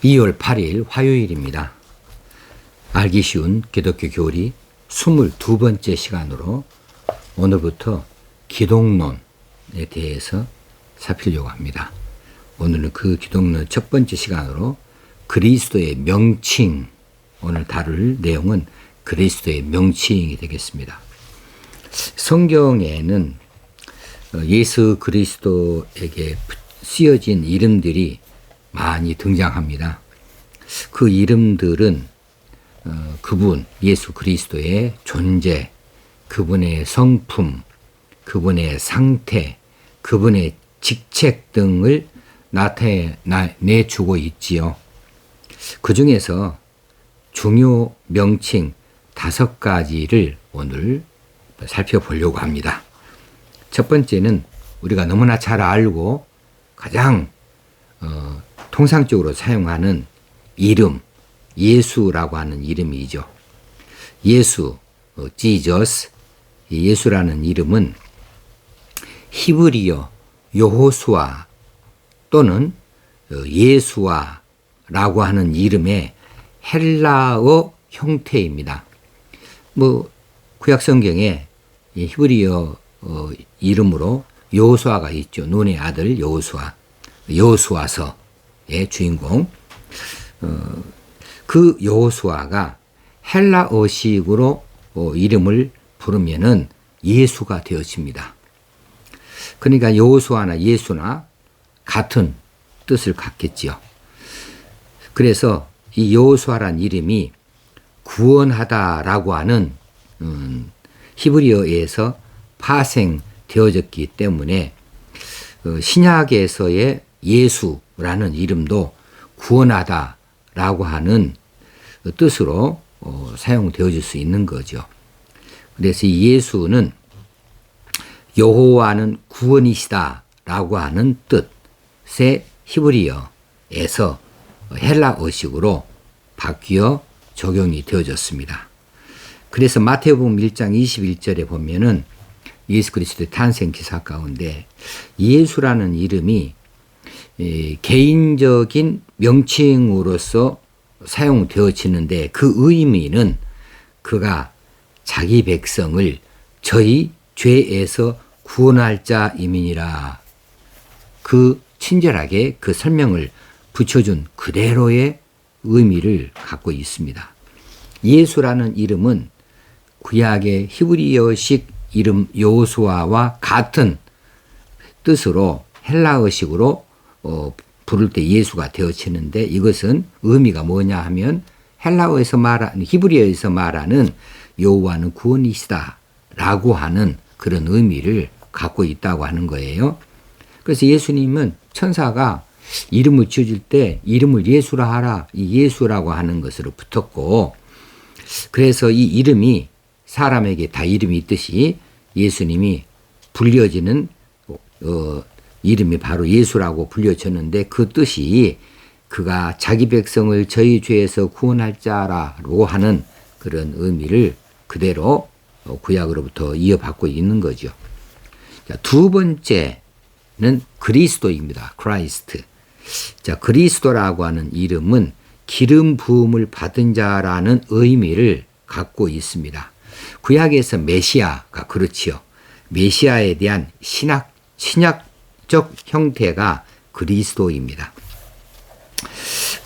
2월 8일 화요일입니다. 알기 쉬운 기독교 교리 22번째 시간으로 오늘부터 기독론에 대해서 살피려고 합니다. 오늘은 그 기독론 첫 번째 시간으로 그리스도의 명칭, 오늘 다룰 내용은 그리스도의 명칭이 되겠습니다. 성경에는 예수 그리스도에게 쓰여진 이름들이 많이 등장합니다. 그 이름들은 그분 예수 그리스도의 존재, 그분의 성품, 그분의 상태, 그분의 직책 등을 나타내주고 있지요. 그 중에서 중요 명칭 5가지를 오늘 살펴보려고 합니다. 첫 번째는 우리가 너무나 잘 알고 가장 통상적으로 사용하는 이름, 예수라고 하는 이름이죠. 예수, Jesus, 예수라는 이름은 히브리어 여호수아 또는 예수아라고 하는 이름의 헬라어 형태입니다. 구약 성경에 히브리어 이름으로 여호수아가 있죠. 눈의 아들 여호수아, 여호수아서의 주인공. 그 여호수아가 헬라어식으로 이름을 부르면은 예수가 되어집니다. 그러니까 여호수아나 예수나 같은 뜻을 갖겠지요. 그래서 이 여호수아란 이름이 구원하다라고 하는 히브리어에서 파생되어졌기 때문에 신약에서의 예수라는 이름도 구원하다라고 하는 뜻으로 사용되어질 수 있는 거죠. 그래서 이 예수는 여호와는 구원이시다라고 하는 뜻의 히브리어에서 헬라어식으로 바뀌어 적용이 되어졌습니다. 그래서 마태복음 1장 21절에 보면은 예수 그리스도의 탄생 기사 가운데 예수라는 이름이 개인적인 명칭으로서 사용되어지는데 그 의미는 그가 자기 백성을 저희 죄에서 구원할 자임이니라. 그 친절하게 그 설명을 붙여준 그대로의 의미를 갖고 있습니다. 예수라는 이름은 구약의 히브리어식 이름 여호수아와 같은 뜻으로 헬라어식으로 부를 때 예수가 되어지는데 이것은 의미가 뭐냐 하면 헬라어에서 말하는 히브리어에서 말하는 여호와는 구원이시다라고 하는 그런 의미를 갖고 있다고 하는 거예요. 그래서 예수님은 천사가 이름을 지어줄 때 이름을 예수라 하라, 이 예수라고 하는 것으로 붙었고, 그래서 이 이름이 사람에게 다 이름이 있듯이 예수님이 불려지는 이름이 바로 예수라고 불려졌는데 그 뜻이 그가 자기 백성을 저희 죄에서 구원할 자라고 하는 그런 의미를 그대로 구약으로부터 이어받고 있는 거죠. 자, 두 번째는 그리스도입니다. 크라이스트. 자, 그리스도라고 하는 이름은 기름 부음을 받은 자라는 의미를 갖고 있습니다. 구약에서 메시아가 그렇지요. 메시아에 대한 신약적 형태가 그리스도입니다.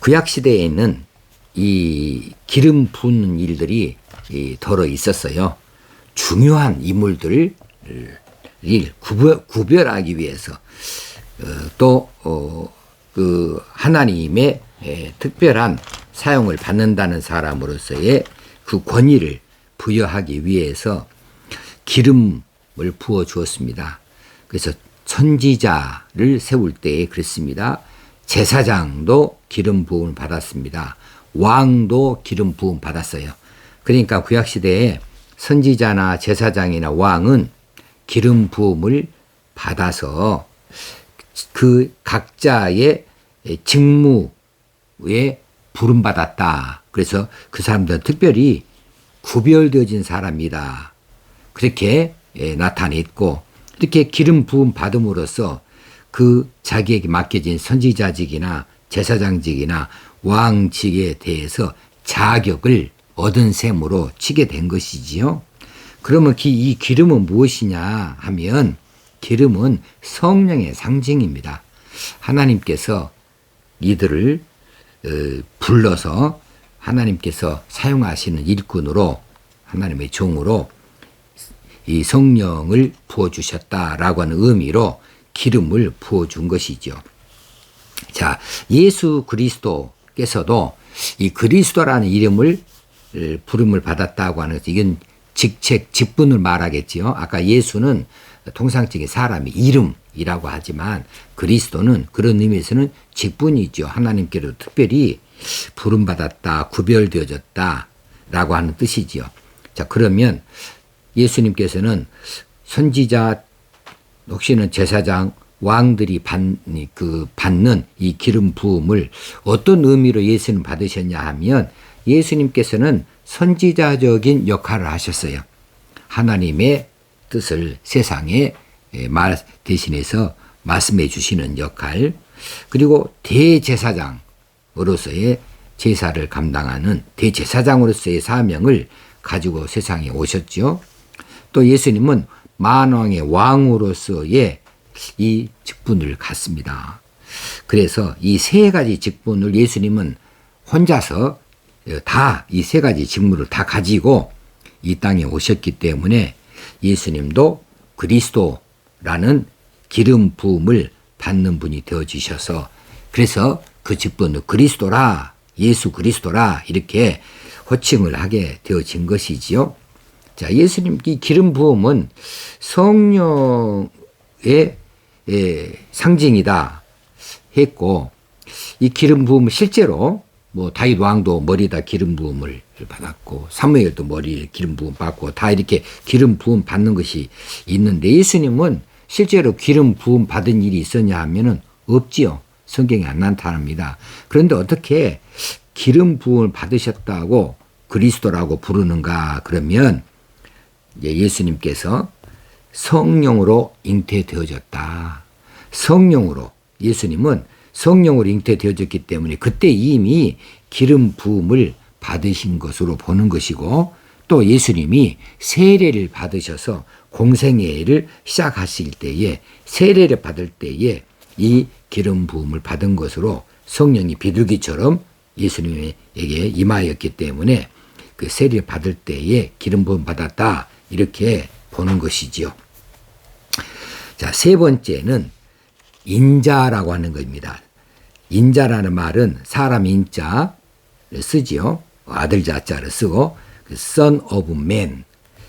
구약 시대에는 이 기름 부는 일들이 덜어 있었어요. 중요한 인물들을 구별하기 위해서 또 그 하나님의 특별한 사용을 받는다는 사람으로서의 그 권위를 부여하기 위해서 기름을 부어 주었습니다. 그래서 선지자를 세울 때에 그랬습니다. 제사장도 기름 부음을 받았습니다. 왕도 기름 부음 받았어요. 그러니까 구약시대에 선지자나 제사장이나 왕은 기름 부음을 받아서 그 각자의 직무에 부름받았다. 그래서 그 사람들은 특별히 구별되어진 사람이다. 그렇게 나타냈고 이렇게 기름 부음 받음으로써 그 자기에게 맡겨진 선지자직이나 제사장직이나 왕직에 대해서 자격을 얻은 셈으로 치게 된 것이지요. 그러면 이 기름은 무엇이냐 하면 기름은 성령의 상징입니다. 하나님께서 이들을 불러서 하나님께서 사용하시는 일꾼으로 하나님의 종으로 이 성령을 부어주셨다라고 하는 의미로 기름을 부어준 것이죠. 자, 예수 그리스도께서도 이 그리스도라는 이름을 부름을 받았다고 하는 것은 이건 직책, 직분을 말하겠지요. 아까 예수는 통상적인 사람의 이름이라고 하지만 그리스도는 그런 의미에서는 직분이죠. 하나님께로 특별히 부름받았다, 구별되어졌다 라고 하는 뜻이지요. 자, 그러면 예수님께서는 선지자, 혹시는 제사장, 왕들이 받는 이 기름 부음을 어떤 의미로 예수님 받으셨냐 하면 예수님께서는 선지자적인 역할을 하셨어요. 하나님의 뜻을 세상에 대신해서 말씀해 주시는 역할, 그리고 대제사장으로서의 제사를 감당하는 대제사장으로서의 사명을 가지고 세상에 오셨죠. 또 예수님은 만왕의 왕으로서의 이 직분을 갖습니다. 그래서 이 세 가지 직분을 예수님은 혼자서 다 이 세 가지 직무를 다 가지고 이 땅에 오셨기 때문에 예수님도 그리스도라는 기름 부음을 받는 분이 되어지셔서 그래서 그 직분을 그리스도라, 예수 그리스도라 이렇게 호칭을 하게 되어진 것이지요. 자, 예수님 이 기름 부음은 성령의 상징이다 했고, 이 기름 부음은 실제로 다윗 왕도 머리에다 기름 부음을 받았고 사무엘도 머리에 기름 부음 받고 다 이렇게 기름 부음 받는 것이 있는데 예수님은 실제로 기름 부음 받은 일이 있었냐 하면은 없지요. 성경에 안 나타납니다. 그런데 어떻게 기름 부음을 받으셨다고 그리스도라고 부르는가 그러면 예수님께서 성령으로 잉태되어졌다. 성령으로, 예수님은 성령으로 잉태되어졌기 때문에 그때 이미 기름 부음을 받으신 것으로 보는 것이고, 또 예수님이 세례를 받으셔서 공생애를 시작하실 때에 세례를 받을 때에 이 기름 부음을 받은 것으로 성령이 비둘기처럼 예수님에게 임하였기 때문에 그 세례를 받을 때에 기름 부음 받았다 이렇게 보는 것이지요. 자, 세 번째는 인자라고 하는 겁니다. 인자라는 말은 사람 인자를 쓰지요. 아들 자자를 쓰고 Son of Man,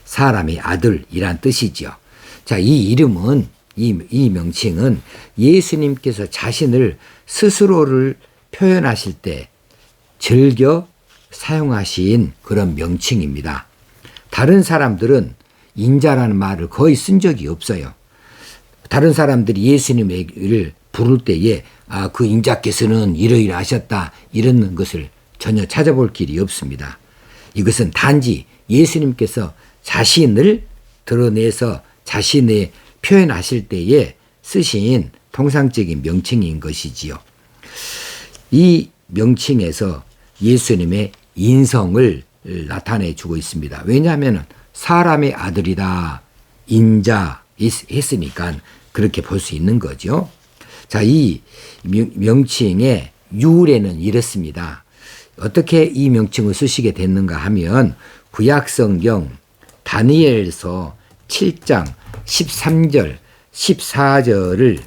사람의 아들이란 뜻이지요. 자, 이 이름은 이 명칭은 예수님께서 자신을 스스로를 표현하실 때 즐겨 사용하신 그런 명칭입니다. 다른 사람들은 인자라는 말을 거의 쓴 적이 없어요. 다른 사람들이 예수님을 부를 때에 그 인자께서는 이러이러하셨다 이런 것을 전혀 찾아볼 길이 없습니다. 이것은 단지 예수님께서 자신을 드러내서 자신의 표현하실 때에 쓰신 통상적인 명칭인 것이지요. 이 명칭에서 예수님의 인성을 나타내 주고 있습니다. 왜냐하면 사람의 아들이다, 인자 했으니까 그렇게 볼 수 있는 거죠. 자, 이 명칭의 유래는 이렇습니다. 어떻게 이 명칭을 쓰시게 됐는가 하면 구약성경 다니엘서 7장 13절 14절을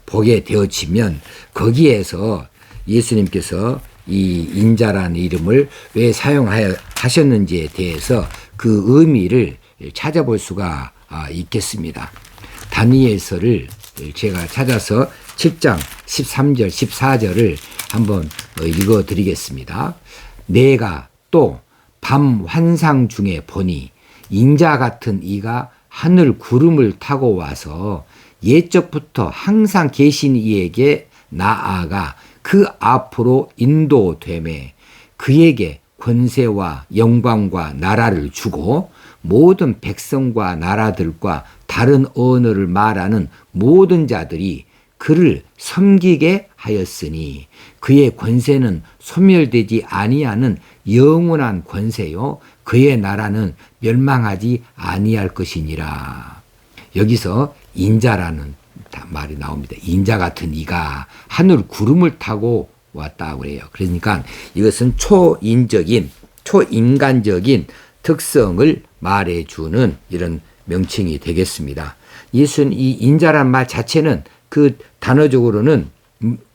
보게 되어지면 거기에서 예수님께서 이 인자라는 이름을 왜 사용하셨는지에 대해서 그 의미를 찾아볼 수가 있겠습니다. 다니엘서를 제가 찾아서 7장 13절 14절을 한번 읽어드리겠습니다. 내가 또 밤 환상 중에 보니 인자 같은 이가 하늘 구름을 타고 와서 옛적부터 항상 계신 이에게 나아가 그 앞으로 인도되매 그에게 권세와 영광과 나라를 주고 모든 백성과 나라들과 다른 언어를 말하는 모든 자들이 그를 섬기게 하였으니 그의 권세는 소멸되지 아니하는 영원한 권세요 그의 나라는 멸망하지 아니할 것이니라. 여기서 인자라는 말이 나옵니다. 인자 같은 이가 하늘 구름을 타고 왔다고 그래요. 그러니까 이것은 초인간적인 특성을 말해주는 이런 명칭이 되겠습니다. 예수는 이 인자란 말 자체는 그 단어적으로는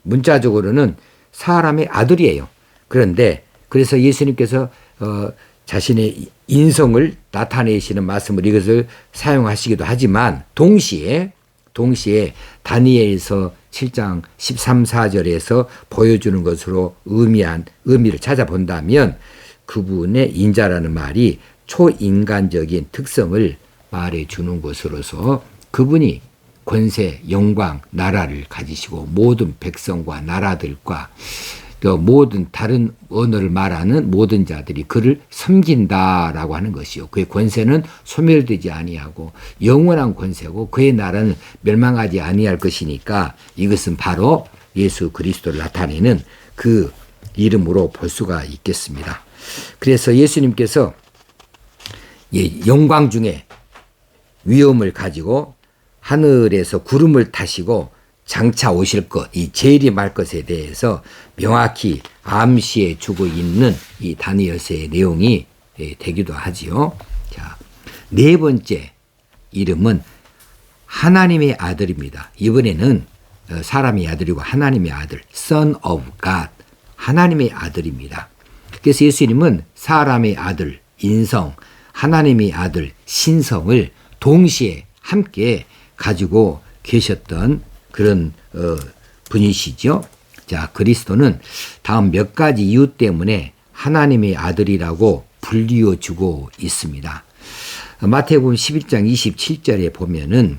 문자적으로는 사람의 아들이에요. 그런데 그래서 예수님께서 자신의 인성을 나타내시는 말씀을 이것을 사용하시기도 하지만 동시에 다니엘서 7장 13, 14절에서 보여주는 것으로 의미를 찾아본다면 그분의 인자라는 말이 초인간적인 특성을 말해주는 것으로서 그분이 권세, 영광, 나라를 가지시고 모든 백성과 나라들과 또 모든 다른 언어를 말하는 모든 자들이 그를 섬긴다라고 하는 것이요. 그의 권세는 소멸되지 아니하고 영원한 권세고 그의 나라는 멸망하지 아니할 것이니까 이것은 바로 예수 그리스도를 나타내는 그 이름으로 볼 수가 있겠습니다. 그래서 예수님께서 영광 중에 위엄을 가지고 하늘에서 구름을 타시고 장차 오실 것, 이 재림할 것에 대해서 명확히 암시해 주고 있는 이 다니엘서의 내용이 되기도 하지요. 자, 네 번째 이름은 하나님의 아들입니다. 이번에는 사람의 아들이고 하나님의 아들, Son of God, 하나님의 아들입니다. 그래서 예수님은 사람의 아들, 인성, 하나님의 아들, 신성을 동시에 함께 가지고 계셨던 그런 분이시죠. 자, 그리스도는 다음 몇 가지 이유 때문에 하나님의 아들이라고 불리워주고 있습니다. 마태복음 11장 27절에 보면은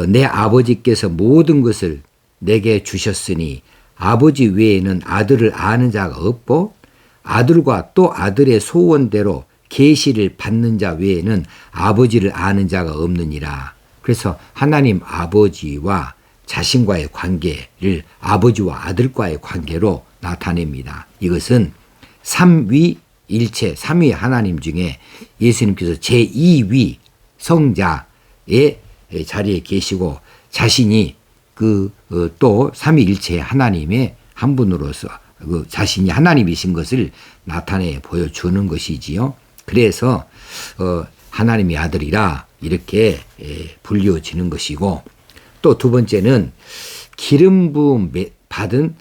내 아버지께서 모든 것을 내게 주셨으니 아버지 외에는 아들을 아는 자가 없고 아들과 또 아들의 소원대로 계시를 받는 자 외에는 아버지를 아는 자가 없느니라. 그래서 하나님 아버지와 자신과의 관계를 아버지와 아들과의 관계로 나타냅니다. 이것은 삼위일체, 삼위 하나님 중에 예수님께서 제2위 성자의 자리에 계시고 자신이 또 삼위일체 하나님의 한 분으로서 자신이 하나님이신 것을 나타내 보여주는 것이지요. 그래서 하나님의 아들이라 이렇게 불리워지는 것이고 또 두 번째는 기름 부음 받은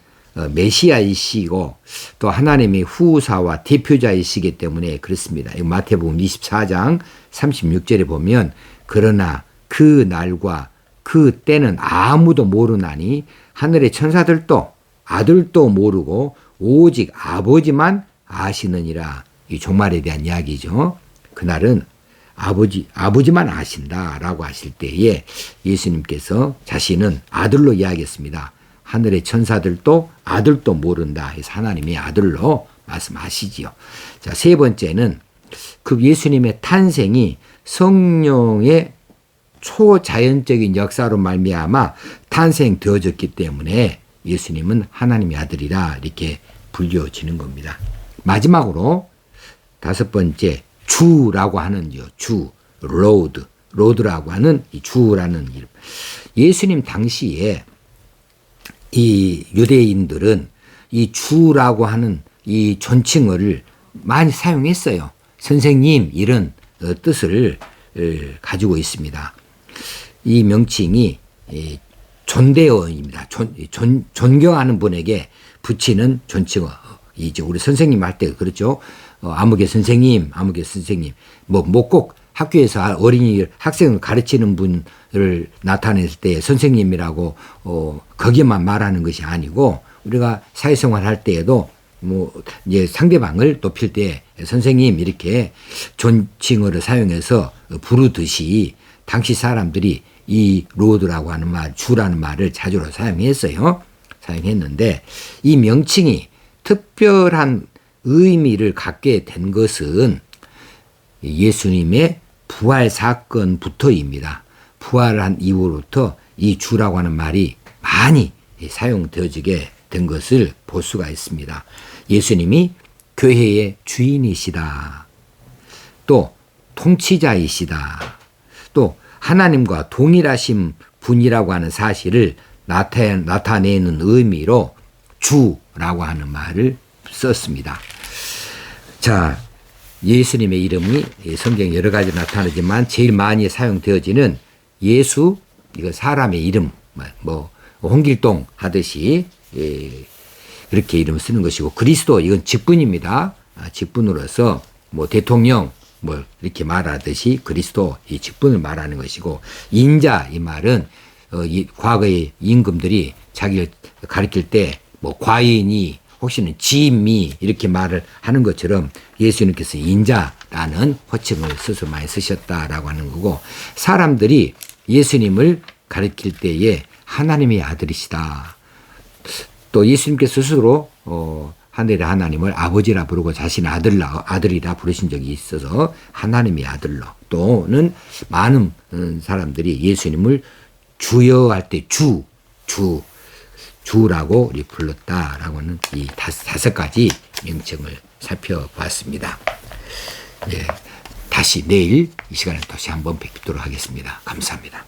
메시아이시고 또 하나님의 후사와 대표자이시기 때문에 그렇습니다. 마태복음 24장 36절에 보면 그러나 그 날과 그 때는 아무도 모르나니 하늘의 천사들도 아들도 모르고 오직 아버지만 아시느니라. 이 종말에 대한 이야기죠. 그날은 아버지만 아신다라고 하실 때에 예수님께서 자신은 아들로 이야기했습니다. 하늘의 천사들도 아들도 모른다 해서 하나님의 아들로 말씀하시지요. 자, 세 번째는 그 예수님의 탄생이 성령의 초자연적인 역사로 말미암아 탄생되어졌기 때문에 예수님은 하나님의 아들이라 이렇게 불려지는 겁니다. 마지막으로 다섯 번째 주라고 하는 주, 로드라고 하는 이 주라는 이름. 예수님 당시에 이 유대인들은 이 주라고 하는 이 존칭어를 많이 사용했어요. 선생님 이런 뜻을 가지고 있습니다. 이 명칭이 존대어입니다. 존경하는 분에게 붙이는 존칭어. 이제 우리 선생님 할 때 그렇죠. 아무개 선생님, 뭐 꼭 학교에서 어린이 학생을 가르치는 분을 나타냈을 때 선생님이라고 거기만 말하는 것이 아니고 우리가 사회생활 할 때에도 뭐 이제 상대방을 높일 때 선생님 이렇게 존칭어를 사용해서 부르듯이 당시 사람들이 이 로드라고 하는 말, 주라는 말을 자주로 사용했는데 이 명칭이 특별한 의미를 갖게 된 것은 예수님의 부활 사건부터입니다. 부활한 이후로부터 이 주라고 하는 말이 많이 사용되어지게 된 것을 볼 수가 있습니다. 예수님이 교회의 주인이시다. 또 통치자이시다. 또 하나님과 동일하신 분이라고 하는 사실을 나타내는 의미로 주라고 하는 말을 썼습니다. 자, 예수님의 이름이 성경 여러 가지 나타나지만 제일 많이 사용되어지는 예수, 이거 사람의 이름, 뭐 홍길동 하듯이 그렇게 이름을 쓰는 것이고, 그리스도 이건 직분입니다. 직분으로서 뭐 대통령 뭐 이렇게 말하듯이 그리스도 이 직분을 말하는 것이고, 인자 이 말은 이 과거의 임금들이 자기를 가르칠 때 뭐 과인이 혹시는 지미 이렇게 말을 하는 것처럼 예수님께서 인자라는 호칭을 스스로 많이 쓰셨다라고 하는 거고, 사람들이 예수님을 가르칠 때에 하나님의 아들이시다. 또 예수님께서 스스로 하늘의 하나님을 아버지라 부르고 자신의 아들이라 부르신 적이 있어서 하나님의 아들로, 또는 많은 사람들이 예수님을 주여 할 때 주라고 우리 불렀다라고 하는 이 다섯 가지 명칭을 살펴봤습니다. 네, 다시 내일 이 시간에 다시 한번 뵙도록 하겠습니다. 감사합니다.